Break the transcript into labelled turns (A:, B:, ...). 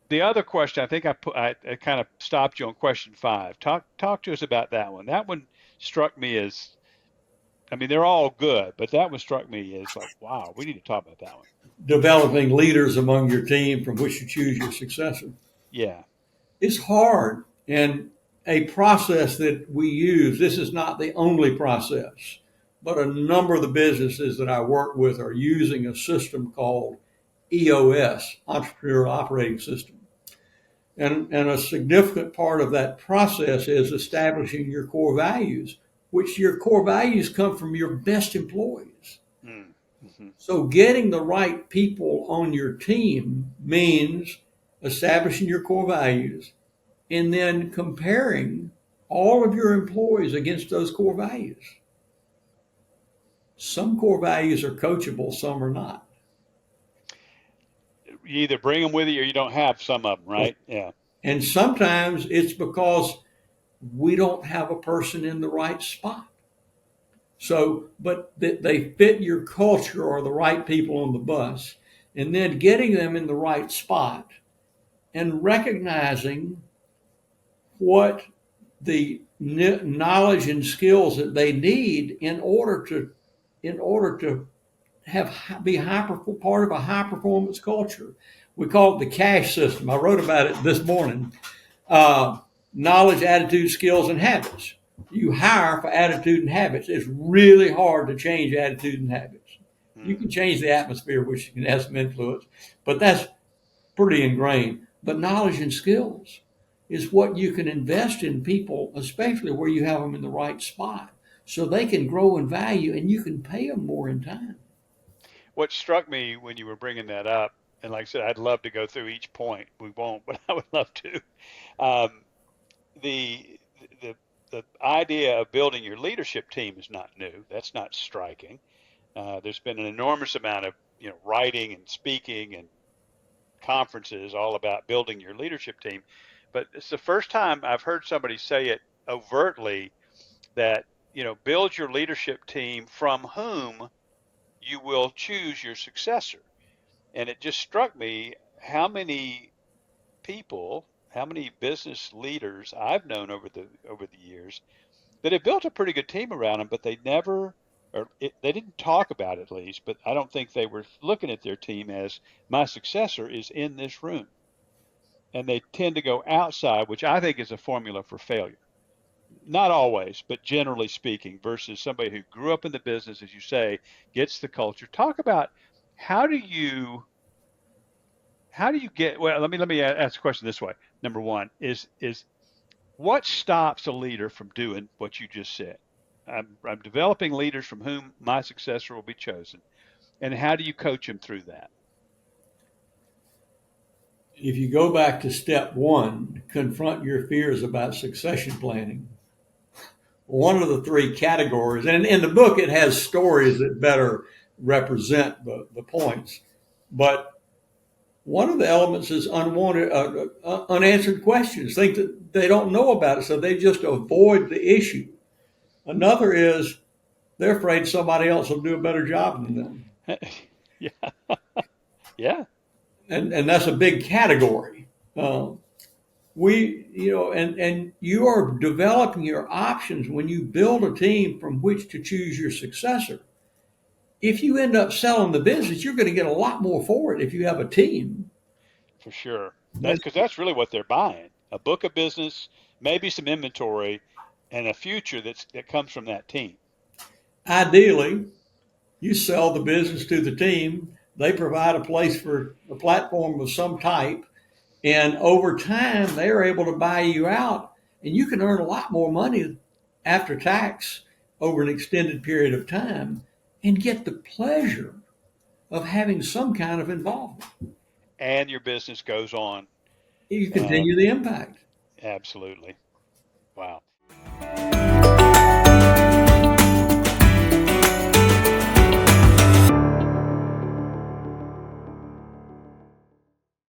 A: The other question, I think I kind of stopped you on question five. Talk to us about that one. That one struck me as, I mean, they're all good, but that one struck me as like, wow, we need to talk about that one.
B: Developing leaders among your team from which to choose your successor.
A: Yeah.
B: It's hard, and a process that we use, this is not the only process, but a number of the businesses that I work with are using a system called EOS, Entrepreneurial Operating System. And a significant part of that process is establishing your core values, which your core values come from your best employees.
A: Mm-hmm.
B: So getting the right people on your team means establishing your core values and then comparing all of your employees against those core values. Some core values are coachable, some are not.
A: You either bring them with you or you don't have some of them, right? Yeah.
B: And sometimes it's because we don't have a person in the right spot. So, but they fit your culture or the right people on the bus, and then getting them in the right spot and recognizing what the knowledge and skills that they need in order to have be part of a high performance culture. We call it the cash system. I wrote about it this morning. Uh, Knowledge, attitude, skills, and habits. You hire for attitude and habits. It's really hard to change attitude and habits. You
A: Mm.
B: can change the atmosphere, which can have some influence, but that's pretty ingrained. But knowledge and skills is what you can invest in people, especially where you have them in the right spot, so they can grow in value and you can pay them more in time.
A: What struck me when you were bringing that up, and like I said, I'd love to go through each point. We won't, but I would love to. Um, the the the idea of building your leadership team is not new. That's not striking. There's been an enormous amount of writing and speaking and conferences all about building your leadership team, but it's the first time I've heard somebody say it overtly that build your leadership team from whom you will choose your successor. And it just struck me how many people, how many business leaders I've known over the years that have built a pretty good team around them, but they never, they didn't talk about it at least, but I don't think they were looking at their team as my successor is in this room. And they tend to go outside, which I think is a formula for failure. Not always, but generally speaking, versus somebody who grew up in the business, as you say, gets the culture. Talk about how do you how do you get, well, let me ask the question this way. Number one is what stops a leader from doing what you just said? I'm developing leaders from whom my successor will be chosen. And how do you coach them through that?
B: If you go back to step one, confront your fears about succession planning. One of the three categories, and in the book it has stories that better represent the points, but one of the elements is unanswered questions, think that they don't know about it, so they just avoid the issue. Another is they're afraid somebody else will do a better job than them.
A: Yeah, yeah,
B: And that's a big category. Uh, and you are developing your options when you build a team from which to choose your successor. If you end up selling the business, you're going to get a lot more for it if you have a team.
A: for sure.
B: Then
A: That's because that's really what they're buying. A book of business, maybe some inventory, and a future that comes from that team.
B: ideally, you sell the business to the team. They provide a place for a platform of some type. And over time, they are able to buy you out. And you can earn a lot more money after tax over an extended period of time and get the pleasure of having some kind of involvement.
A: And your business goes on.
B: You
A: Uh,
B: continue the impact.
A: absolutely. Wow.